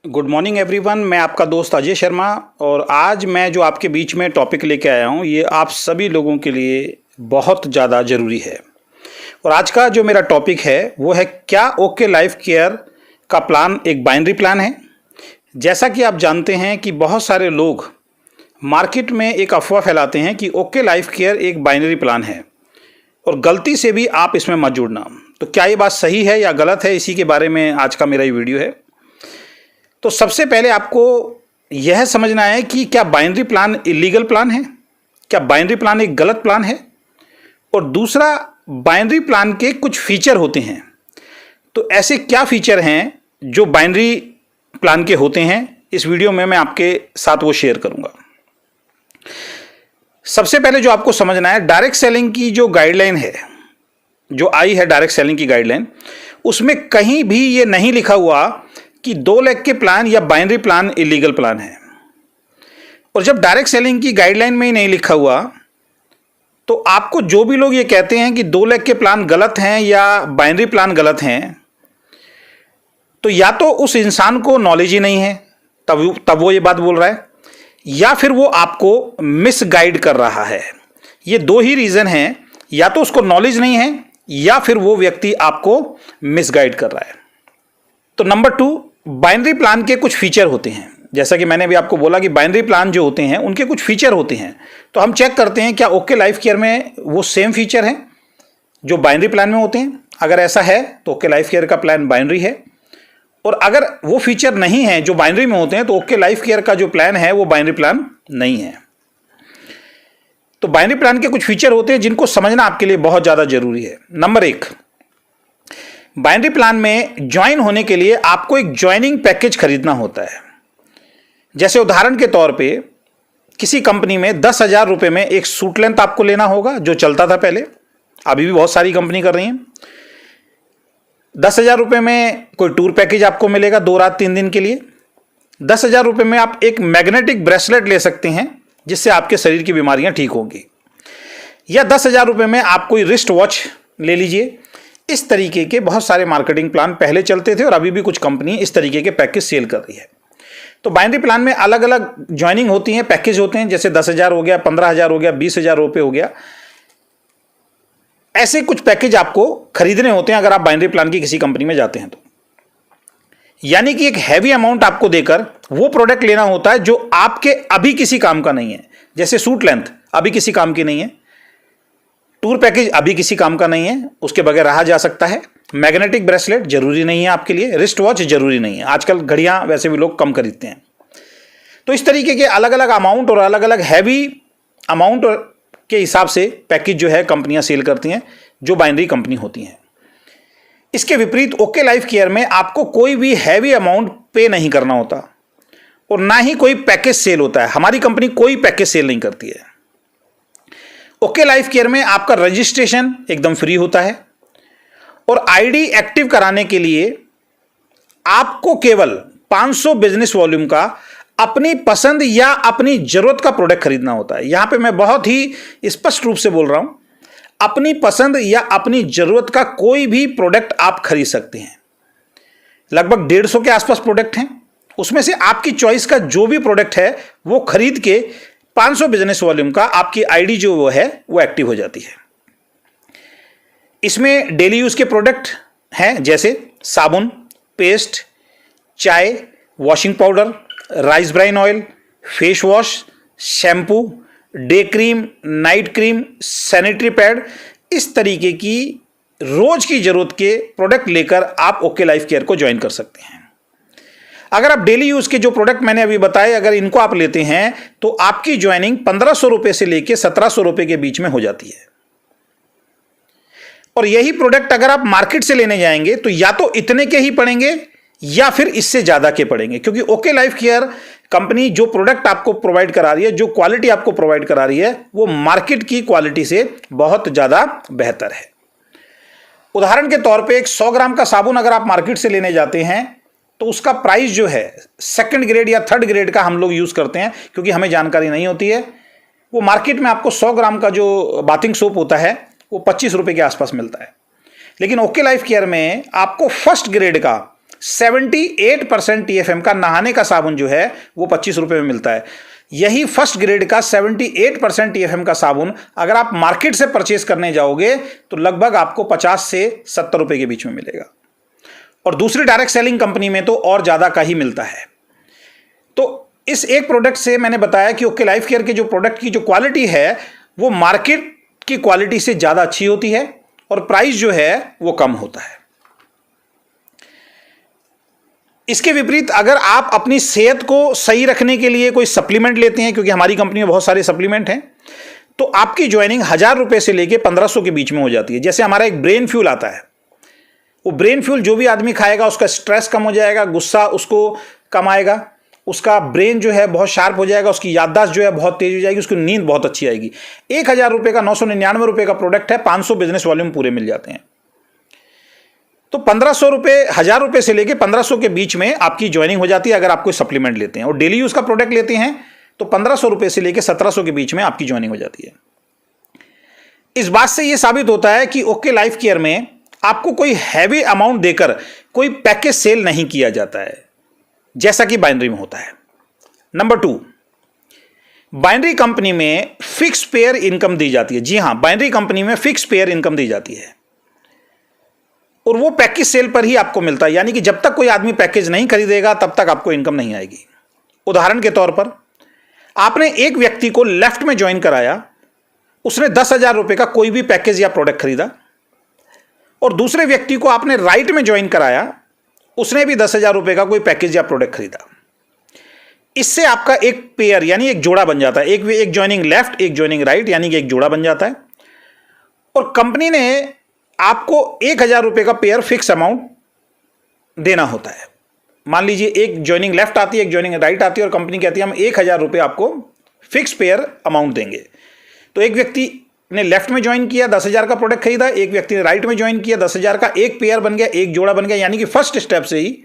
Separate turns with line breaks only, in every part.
Good morning everyone. मैं आपका दोस्त अजय शर्मा और आज मैं जो आपके बीच में टॉपिक लेके आया हूँ ये आप सभी लोगों के लिए बहुत ज़्यादा ज़रूरी है। और आज का जो मेरा टॉपिक है वो है क्या ओके लाइफ केयर का प्लान एक बाइनरी प्लान है। जैसा कि आप जानते हैं कि बहुत सारे लोग मार्केट में एक अफवाह फैलाते हैं कि ओके लाइफ केयर एक बाइनरी प्लान है और गलती से भी आप इसमें मत जुड़ना। तो क्या ये बात सही है या गलत है, इसी के बारे में आज का मेरा ये वीडियो है। तो सबसे पहले आपको यह समझना है कि क्या बाइनरी प्लान इलीगल प्लान है, क्या बाइनरी प्लान एक गलत प्लान है, और दूसरा बाइनरी प्लान के कुछ फीचर होते हैं। तो ऐसे क्या फीचर हैं जो बाइनरी प्लान के होते हैं, इस वीडियो में मैं आपके साथ वो शेयर करूंगा। सबसे पहले जो आपको समझना है, डायरेक्ट सेलिंग की जो गाइडलाइन है, जो आई है डायरेक्ट सेलिंग की गाइडलाइन, उसमें कहीं भी ये नहीं लिखा हुआ कि 2 लाख के प्लान या बाइनरी प्लान इलीगल प्लान है। और जब डायरेक्ट सेलिंग की गाइडलाइन में ही नहीं लिखा हुआ तो आपको जो भी लोग ये कहते हैं कि 2 लाख के प्लान गलत हैं या बाइनरी प्लान गलत हैं, तो या तो उस इंसान को नॉलेज ही नहीं है तब वो ये बात बोल रहा है, या फिर वो आपको मिसगाइड कर रहा है। ये 2 ही रीजन हैं, या तो उसको नॉलेज नहीं है या फिर वो व्यक्ति आपको मिसगाइड कर रहा है। तो नंबर 2, बाइनरी प्लान के कुछ फीचर होते हैं। जैसा कि मैंने भी आपको बोला कि बाइनरी प्लान जो होते हैं उनके कुछ फीचर होते हैं। तो हम चेक करते हैं क्या ओके लाइफ केयर में वो सेम फीचर हैं जो बाइनरी प्लान में होते हैं। अगर ऐसा है तो ओके लाइफ केयर का प्लान बाइनरी है, और अगर वो फीचर नहीं है जो बाइनरी में होते हैं तो ओके लाइफ केयर का जो प्लान है वो बाइनरी प्लान नहीं है। तो बाइनरी प्लान के कुछ फीचर होते हैं जिनको समझना आपके लिए बहुत ज़्यादा जरूरी है। नंबर 1, बाइनरी प्लान में ज्वाइन होने के लिए आपको एक ज्वाइनिंग पैकेज खरीदना होता है। जैसे उदाहरण के तौर पे किसी कंपनी में 10,000 रुपये में एक सूट लेंथ आपको लेना होगा, जो चलता था पहले, अभी भी बहुत सारी कंपनी कर रही हैं। 10,000 रुपये में कोई टूर पैकेज आपको मिलेगा 2 रात 3 दिन के लिए। 10,000 रुपये में आप एक मैग्नेटिक ब्रेसलेट ले सकते हैं जिससे आपके शरीर की बीमारियां ठीक होंगी, या 10,000 रुपये में आप कोई रिस्ट वॉच ले लीजिए। इस तरीके के बहुत सारे मार्केटिंग प्लान पहले चलते थे और अभी भी कुछ कंपनी इस तरीके के पैकेज सेल कर रही है। तो बाइनरी प्लान में अलग अलग ज्वाइनिंग होती हैं, पैकेज होते हैं, जैसे 10,000 हो गया, 15,000 हो गया, 20,000 रुपये हो गया। ऐसे कुछ पैकेज आपको खरीदने होते हैं अगर आप बाइनरी प्लान की किसी कंपनी में जाते हैं तो। यानी कि एक हैवी अमाउंट आपको देकर वो प्रोडक्ट लेना होता है जो आपके अभी किसी काम का नहीं है। जैसे सूट लेंथ अभी किसी काम की नहीं है, टूर पैकेज अभी किसी काम का नहीं है, उसके बगैर रहा जा सकता है, मैग्नेटिक ब्रेसलेट जरूरी नहीं है आपके लिए, रिस्ट वॉच जरूरी नहीं है। आजकल घड़ियां वैसे भी लोग कम खरीदते हैं। तो इस तरीके के अलग अलग अमाउंट और अलग अलग हैवी अमाउंट के हिसाब से पैकेज जो है कंपनियां सेल करती हैं, जो बाइनरी कंपनी होती हैं। इसके विपरीत ओके लाइफ केयर में आपको कोई भी हैवी अमाउंट पे नहीं करना होता और ना ही कोई पैकेज सेल होता है। हमारी कंपनी कोई पैकेज सेल नहीं करती है। ओके लाइफ केयर में आपका रजिस्ट्रेशन एकदम फ्री होता है और आईडी एक्टिव कराने के लिए आपको केवल 500 बिजनेस वॉल्यूम का अपनी पसंद या अपनी जरूरत का प्रोडक्ट खरीदना होता है। यहां पे मैं बहुत ही स्पष्ट रूप से बोल रहा हूं, अपनी पसंद या अपनी जरूरत का कोई भी प्रोडक्ट आप खरीद सकते हैं। लगभग 150 के आसपास प्रोडक्ट हैं, उसमें से आपकी चॉइस का जो भी प्रोडक्ट है वो खरीद के 500 बिजनेस वॉल्यूम का आपकी आईडी जो वो है वो एक्टिव हो जाती है। इसमें डेली यूज के प्रोडक्ट हैं जैसे साबुन, पेस्ट, चाय, washing powder, rice bran oil, face wash, shampoo, day cream, night cream, sanitary pad, इस तरीके की रोज की जरूरत के प्रोडक्ट लेकर आप ओके लाइफ केयर को ज्वाइन कर सकते हैं। अगर आप डेली यूज के जो प्रोडक्ट मैंने अभी बताए, अगर इनको आप लेते हैं तो आपकी ज्वाइनिंग 1,500 रुपये से लेकर 1,700 रुपये के बीच में हो जाती है। और यही प्रोडक्ट अगर आप मार्केट से लेने जाएंगे तो या तो इतने के ही पड़ेंगे या फिर इससे ज्यादा के पड़ेंगे, क्योंकि ओके लाइफ केयर कंपनी जो प्रोडक्ट आपको प्रोवाइड करा रही है, जो क्वालिटी आपको प्रोवाइड करा रही है, वो मार्केट की क्वालिटी से बहुत ज्यादा बेहतर है। उदाहरण के तौर पे एक 100 ग्राम का साबुन अगर आप मार्केट से लेने जाते हैं तो उसका प्राइस जो है 2nd ग्रेड या 3rd ग्रेड का हम लोग यूज करते हैं, क्योंकि हमें जानकारी नहीं होती है। वो मार्केट में आपको 100 ग्राम का जो बाथिंग सोप होता है वो 25 रुपये के आसपास मिलता है। लेकिन ओके लाइफ केयर में आपको 1st ग्रेड का 78% TFM का नहाने का साबुन जो है वो 25 रुपए में मिलता है। यही फर्स्ट ग्रेड का 78% TFM का साबुन अगर आप मार्केट से परचेस करने जाओगे तो लगभग आपको 50 से 70 रुपए के बीच में मिलेगा, और दूसरी डायरेक्ट सेलिंग कंपनी में तो और ज्यादा का ही मिलता है। तो इस एक प्रोडक्ट से मैंने बताया कि ओके लाइफ केयर के जो प्रोडक्ट की जो क्वालिटी है वो मार्केट की क्वालिटी से ज्यादा अच्छी होती है और प्राइस जो है वो कम होता है। इसके विपरीत अगर आप अपनी सेहत को सही रखने के लिए कोई सप्लीमेंट लेते हैं, क्योंकि हमारी कंपनी में बहुत सारे सप्लीमेंट हैं, तो आपकी ज्वाइनिंग 1000 रुपए से लेके 1500 के बीच में हो जाती है। जैसे हमारा एक ब्रेन फ्यूल आता है, वो ब्रेन फ्यूल जो भी आदमी खाएगा उसका स्ट्रेस कम हो जाएगा, गुस्सा उसको कम आएगा, उसका ब्रेन जो है बहुत शार्प हो जाएगा, उसकी याददाश्त जो है बहुत तेज हो जाएगी, उसकी नींद बहुत अच्छी आएगी। 1000 रुपए का 999 रुपए का प्रोडक्ट है, 500 बिजनेस वॉल्यूम पूरे मिल जाते हैं। तो 1500 रुपए, 1000 रुपए से लेके 1500 के बीच में आपकी ज्वाइनिंग हो जाती है अगर आप कोई सप्लीमेंट लेते हैं, और डेली यूज का प्रोडक्ट लेते हैं तो 1500 रुपए से लेके 1700 के बीच में आपकी ज्वाइनिंग हो जाती है। इस बात से यह साबित होता है कि ओके लाइफ केयर में आपको कोई हैवी अमाउंट देकर कोई पैकेज सेल नहीं किया जाता है जैसा कि बाइनरी में होता है। नंबर 2, बाइनरी कंपनी में फिक्स पेयर इनकम दी जाती है। जी हां, बाइनरी कंपनी में फिक्स पेयर इनकम दी जाती है और वो पैकेज सेल पर ही आपको मिलता है, यानी कि जब तक कोई आदमी पैकेज नहीं खरीदेगा तब तक आपको इनकम नहीं आएगी। उदाहरण के तौर पर आपने एक व्यक्ति को लेफ्ट में ज्वाइन कराया, उसने 10,000 रुपए का कोई भी पैकेज या प्रोडक्ट खरीदा, और दूसरे व्यक्ति को आपने राइट में ज्वाइन कराया, उसने भी 10,000 रुपए का कोई पैकेज या प्रोडक्ट खरीदा। इससे आपका एक पेयर यानी एक जोड़ा बन जाता है, एक ज्वाइनिंग लेफ्ट, एक ज्वाइनिंग राइट, यानी कि एक जोड़ा बन जाता है। और कंपनी ने आपको 1000 रुपए का पेयर फिक्स अमाउंट देना होता है। मान लीजिए एक ज्वाइनिंग लेफ्ट आती है, एक ज्वाइनिंग राइट आती है, और कंपनी कहती है हम 1000 रुपए आपको फिक्स पेयर अमाउंट देंगे। तो एक व्यक्ति ने लेफ्ट में ज्वाइन किया, 10,000 का प्रोडक्ट खरीदा, एक व्यक्ति ने राइट में ज्वाइन किया, 10,000 का एक पेयर बन गया, एक जोड़ा बन गया, यानी कि फर्स्ट स्टेप से ही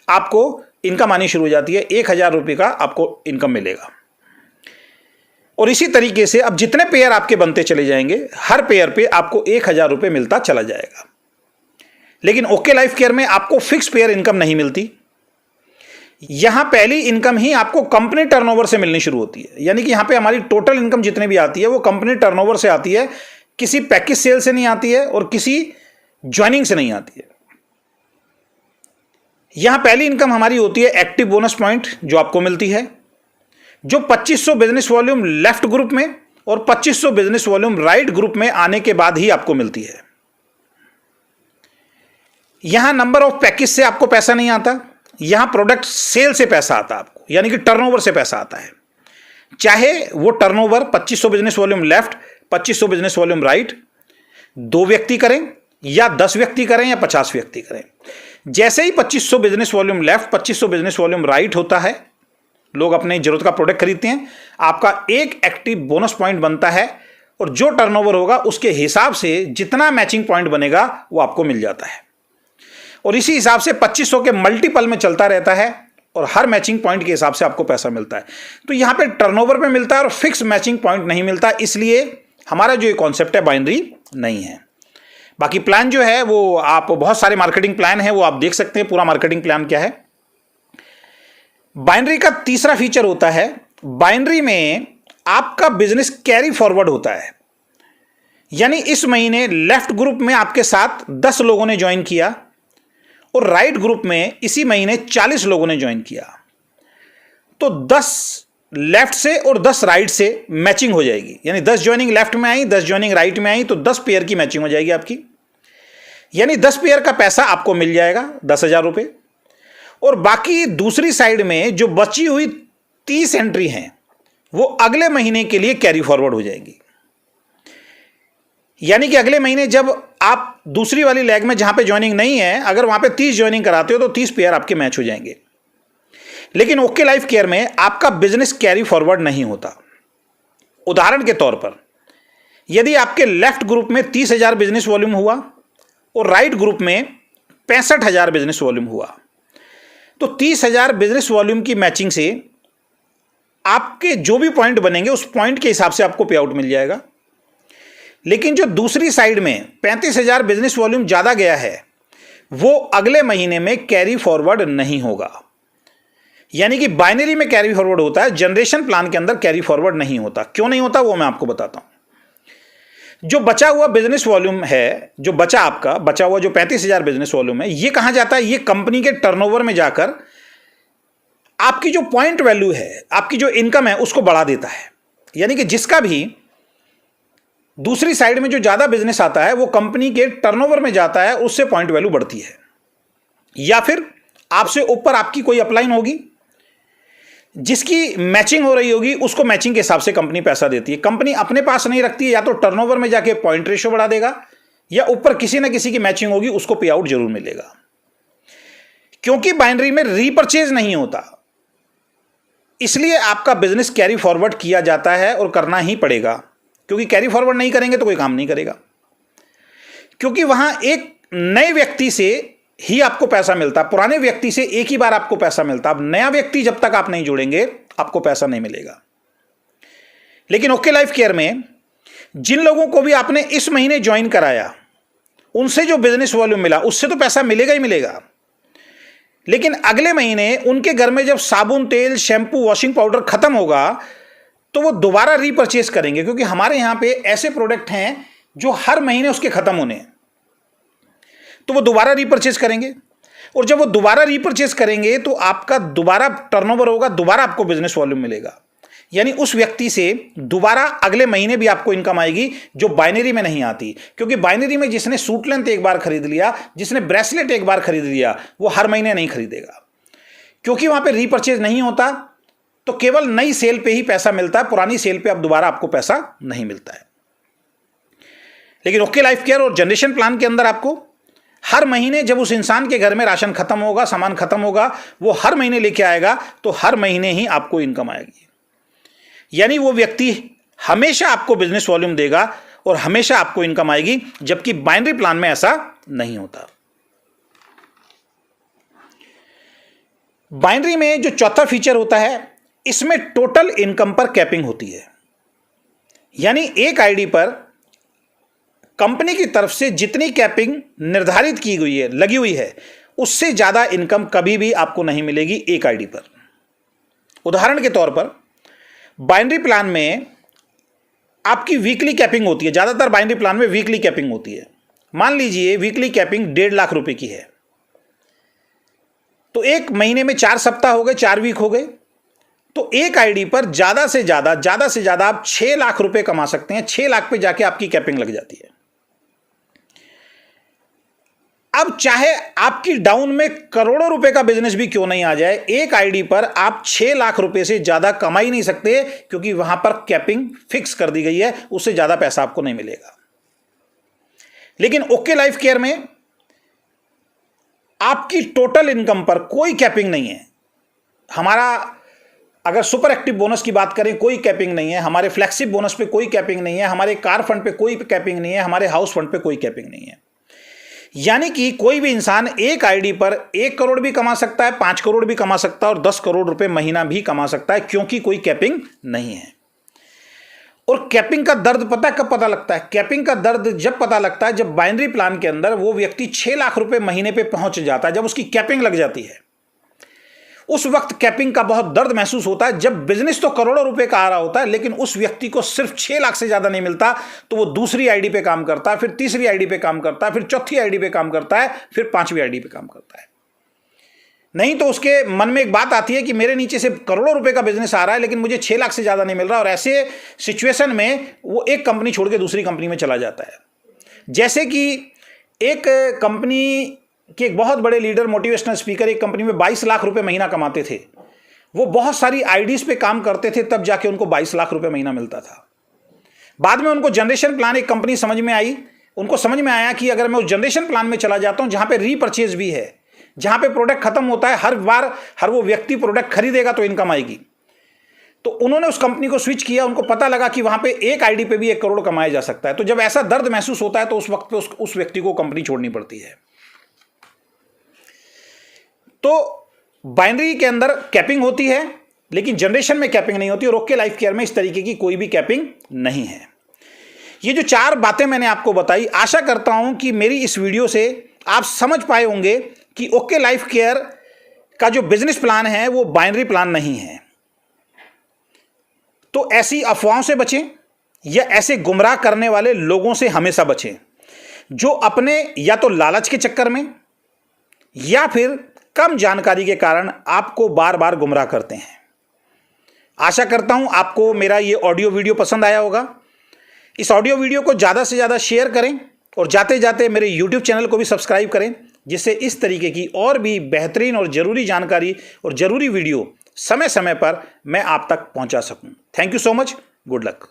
आपको इनकम आनी शुरू हो जाती है, 1000 रुपए का आपको इनकम मिलेगा। और इसी तरीके से अब जितने पेयर आपके बनते चले जाएंगे, हर पेयर पे आपको 1000 रुपए मिलता चला जाएगा। लेकिन ओके लाइफ केयर में आपको फिक्स पेयर इनकम नहीं मिलती। यहां पहली इनकम ही आपको कंपनी टर्नओवर से मिलनी शुरू होती है, यानी कि यहां पे हमारी टोटल इनकम जितने भी आती है वो कंपनी टर्नओवर से आती है, किसी पैकेज सेल से नहीं आती है और किसी ज्वाइनिंग से नहीं आती है। यहां पहली इनकम हमारी होती है एक्टिव बोनस पॉइंट, जो आपको मिलती है, जो 2500 बिजनेस वॉल्यूम लेफ्ट ग्रुप में और 2500 बिजनेस वॉल्यूम राइट ग्रुप में आने के बाद ही आपको मिलती है। यहां नंबर ऑफ पैकेज से आपको पैसा नहीं आता, यहां प्रोडक्ट सेल से पैसा आता है आपको, यानी कि टर्नओवर से पैसा आता है। चाहे वो turnover 2500 business volume left, 2500 business volume right 2 व्यक्ति करें या 10 व्यक्ति करें या 50 व्यक्ति करें। जैसे ही 2500 business volume left, 2500 business volume right होता है, लोग अपने जरूरत का प्रोडक्ट खरीदते हैं, आपका एक एक्टिव बोनस पॉइंट बनता है, और जो टर्नओवर होगा उसके हिसाब से जितना मैचिंग पॉइंट बनेगा वो आपको मिल जाता है। और इसी हिसाब से 2500 के मल्टीपल में चलता रहता है और हर मैचिंग पॉइंट के हिसाब से आपको पैसा मिलता है। तो यहां पे टर्नओवर पे मिलता है और फिक्स मैचिंग पॉइंट नहीं मिलता, इसलिए हमारा जो ये कॉन्सेप्ट है बाइनरी नहीं है। बाकी प्लान जो है वो आप बहुत सारे मार्केटिंग प्लान है, वो आप देख सकते हैं पूरा मार्केटिंग प्लान क्या है। बाइनरी का तीसरा फीचर होता है, बाइनरी में आपका बिजनेस कैरी फॉरवर्ड होता है, यानी इस महीने लेफ्ट ग्रुप में आपके साथ 10 लोगों ने ज्वाइन किया और राइट ग्रुप में इसी महीने 40 लोगों ने ज्वाइन किया, तो 10 लेफ्ट से और 10 राइट से मैचिंग हो जाएगी, यानी 10 ज्वाइनिंग लेफ्ट में आई, 10 ज्वाइनिंग राइट में आई, तो 10 पेयर की मैचिंग हो जाएगी आपकी, यानी 10 पेयर का पैसा आपको मिल जाएगा 10,000 रुपए। और बाकी दूसरी साइड में जो बची हुई 30 एंट्री हैं वो अगले महीने के लिए कैरी फॉरवर्ड हो जाएंगी, यानी कि अगले महीने जब आप दूसरी वाली लेग में जहां पे ज्वाइनिंग नहीं है, अगर वहां पे 30 ज्वाइनिंग कराते हो तो 30 पेयर आपके मैच हो जाएंगे। लेकिन ओके लाइफ केयर में आपका बिजनेस कैरी फॉरवर्ड नहीं होता। उदाहरण के तौर पर यदि आपके लेफ्ट ग्रुप में 30,000 बिजनेस वॉल्यूम हुआ और राइट ग्रुप में 65,000 बिजनेस वॉल्यूम हुआ, तो 30,000 बिजनेस वॉल्यूम की मैचिंग से आपके जो भी पॉइंट बनेंगे उस पॉइंट के हिसाब से आपको पे आउट मिल जाएगा। लेकिन जो दूसरी साइड में 35,000 बिजनेस वॉल्यूम ज्यादा गया है, वो अगले महीने में कैरी फॉरवर्ड नहीं होगा। यानी कि बाइनरी में कैरी फॉरवर्ड होता है, जनरेशन प्लान के अंदर कैरी फॉरवर्ड नहीं होता। क्यों नहीं होता वो मैं आपको बताता हूं। जो बचा हुआ बिजनेस वॉल्यूम है, जो बचा आपका बचा हुआ जो 35,000 बिजनेस वॉल्यूम है, ये कहां जाता है? ये कंपनी के टर्नओवर में जाकर आपकी जो पॉइंट वैल्यू है, आपकी जो इनकम है, उसको बढ़ा देता है। यानी कि जिसका भी दूसरी साइड में जो ज्यादा बिजनेस आता है वो कंपनी के टर्नओवर में जाता है, उससे पॉइंट वैल्यू बढ़ती है। या फिर आपसे ऊपर आपकी कोई अपलाइन होगी जिसकी मैचिंग हो रही होगी, उसको मैचिंग के हिसाब से कंपनी पैसा देती है। कंपनी अपने पास नहीं रखती है, या तो टर्नओवर में जाके पॉइंट रेशियो बढ़ा देगा, या ऊपर किसी ना किसी की मैचिंग होगी, उसको पे आउट जरूर मिलेगा। क्योंकि बाइनरी में रीपर्चेज नहीं होता, इसलिए आपका बिजनेस कैरी फॉरवर्ड किया जाता है और करना ही पड़ेगा। क्योंकि कैरी फॉरवर्ड नहीं करेंगे तो कोई काम नहीं करेगा। क्योंकि वहां एक नए व्यक्ति से ही आपको पैसा मिलता, पुराने व्यक्ति से एक ही बार आपको पैसा मिलता। अब नया व्यक्ति जब तक आप नहीं जोड़ेंगे आपको पैसा नहीं मिलेगा। लेकिन ओके लाइफ केयर में जिन लोगों को भी आपने इस महीने ज्वाइन कराया, उनसे जो बिजनेस वॉल्यूम मिला उससे तो पैसा मिलेगा ही मिलेगा। लेकिन अगले महीने उनके घर में जब साबुन, तेल, शैंपू, वॉशिंग पाउडर खत्म होगा तो वो दोबारा रीपर्चेज करेंगे। क्योंकि हमारे यहां पे ऐसे प्रोडक्ट हैं जो हर महीने उसके खत्म होने हैं, तो वो दोबारा रीपर्चेज करेंगे। और जब वो दोबारा रीपर्चेज करेंगे तो आपका दोबारा टर्नओवर होगा, दोबारा आपको बिजनेस वॉल्यूम मिलेगा। यानी उस व्यक्ति से दोबारा अगले महीने भी आपको इनकम आएगी, जो बाइनरी में नहीं आती। क्योंकि बाइनरी में जिसने सूट लेंथ एक बार खरीद लिया, जिसने ब्रेसलेट एक बार खरीद लिया, वो हर महीने नहीं खरीदेगा। क्योंकि वहां पे रीपर्चेज नहीं होता, तो केवल नई सेल पे ही पैसा मिलता है, पुरानी सेल पे अब दोबारा आपको पैसा नहीं मिलता है। लेकिन ओके लाइफ केयर और जनरेशन प्लान के अंदर आपको हर महीने जब उस इंसान के घर में राशन खत्म होगा, सामान खत्म होगा, वो हर महीने लेके आएगा, तो हर महीने ही आपको इनकम आएगी। यानी वो व्यक्ति हमेशा आपको बिजनेस वॉल्यूम देगा और हमेशा आपको इनकम आएगी, जबकि बाइनरी प्लान में ऐसा नहीं होता। बाइनरी में जो चौथा फीचर होता है, इसमें टोटल इनकम पर कैपिंग होती है। यानी एक आईडी पर कंपनी की तरफ से जितनी कैपिंग निर्धारित की गई है, लगी हुई है, उससे ज्यादा इनकम कभी भी आपको नहीं मिलेगी एक आईडी पर। उदाहरण के तौर पर बाइनरी प्लान में आपकी वीकली कैपिंग होती है। ज्यादातर बाइनरी प्लान में वीकली कैपिंग होती है। मान लीजिए वीकली कैपिंग 1.5 लाख रुपए की है, तो एक महीने में 4 सप्ताह हो गए, 4 वीक हो गए, तो एक आईडी पर ज्यादा से ज्यादा आप 6 लाख रुपए कमा सकते हैं। 6 लाख पे जाके आपकी कैपिंग लग जाती है। अब चाहे आपकी डाउन में करोड़ों रुपए का बिजनेस भी क्यों नहीं आ जाए, एक आईडी पर आप 6 लाख रुपए से ज्यादा कमा ही नहीं सकते, क्योंकि वहां पर कैपिंग फिक्स कर दी गई है, उससे ज्यादा पैसा आपको नहीं मिलेगा। लेकिन ओके लाइफ केयर में आपकी टोटल इनकम पर कोई कैपिंग नहीं है। हमारा अगर सुपर एक्टिव बोनस की बात करें, कोई कैपिंग नहीं है। हमारे फ्लैगशिप बोनस पे कोई कैपिंग नहीं है। हमारे कार फंड पे कोई कैपिंग नहीं है। हमारे हाउस फंड पे कोई कैपिंग नहीं है। यानी कि कोई भी इंसान एक आईडी पर 1 करोड़ भी कमा सकता है, 5 करोड़ भी कमा सकता है और 10 करोड़ रुपए महीना भी कमा सकता है, क्योंकि कोई कैपिंग नहीं है। और कैपिंग का दर्द पता कब पता लगता है? कैपिंग का दर्द जब पता लगता है जब बाइनरी प्लान के अंदर वो व्यक्ति 6 लाख रुपए महीने पे पहुंच जाता है, जब उसकी कैपिंग लग जाती है। उस वक्त कैपिंग का बहुत दर्द महसूस होता है। जब बिजनेस तो करोड़ों रुपए का आ रहा होता है, लेकिन उस व्यक्ति को सिर्फ 6 लाख से ज्यादा नहीं मिलता, तो वो दूसरी आईडी पे काम करता है, फिर तीसरी आईडी पे काम करता है, फिर चौथी आईडी पे काम करता है, फिर 5वीं आईडी पे काम करता है। नहीं तो उसके मन में एक बात आती है कि मेरे नीचे से करोड़ों रुपए का बिजनेस आ रहा है, लेकिन मुझे 6 लाख से ज्यादा नहीं मिल रहा। और ऐसे सिचुएशन में वो एक कंपनी छोड़ के दूसरी कंपनी में चला जाता है। जैसे कि एक कंपनी कि एक बहुत बड़े लीडर, मोटिवेशनल स्पीकर, एक कंपनी में 22 लाख रुपए महीना कमाते थे। वो बहुत सारी आईडीज पे काम करते थे, तब जाके उनको 22 लाख रुपए महीना मिलता था। बाद में उनको जनरेशन प्लान एक कंपनी समझ में आई। उनको समझ में आया कि अगर मैं उस जनरेशन प्लान में चला जाता हूं जहां पे रीपर्चेज भी है, जहां पे प्रोडक्ट खत्म होता है, हर बार हर वो व्यक्ति प्रोडक्ट खरीदेगा तो इनकम आएगी। तो उन्होंने उस कंपनी को स्विच किया। उनको पता लगा कि वहां पे एक आईडी पे भी 1 करोड़ कमाया जा सकता है। तो जब ऐसा दर्द महसूस होता है तो उस वक्त पे उस व्यक्ति को कंपनी छोड़नी पड़ती है। तो बाइनरी के अंदर कैपिंग होती है, लेकिन जनरेशन में कैपिंग नहीं होती। और ओके लाइफ केयर में इस तरीके की कोई भी कैपिंग नहीं है। ये जो 4 बातें मैंने आपको बताई, आशा करता हूं कि मेरी इस वीडियो से आप समझ पाए होंगे कि ओके लाइफ केयर का जो बिजनेस प्लान है वो बाइनरी प्लान नहीं है। तो ऐसी अफवाहों से बचें या ऐसे गुमराह करने वाले लोगों से हमेशा बचें जो अपने या तो लालच के चक्कर में या फिर कम जानकारी के कारण आपको बार बार गुमराह करते हैं। आशा करता हूं आपको मेरा ये ऑडियो वीडियो पसंद आया होगा। इस ऑडियो वीडियो को ज़्यादा से ज़्यादा शेयर करें और जाते जाते मेरे YouTube चैनल को भी सब्सक्राइब करें, जिससे इस तरीके की और भी बेहतरीन और ज़रूरी जानकारी और ज़रूरी वीडियो समय समय पर मैं आप तक पहुंचा सकूं। Thank you so much. Good luck.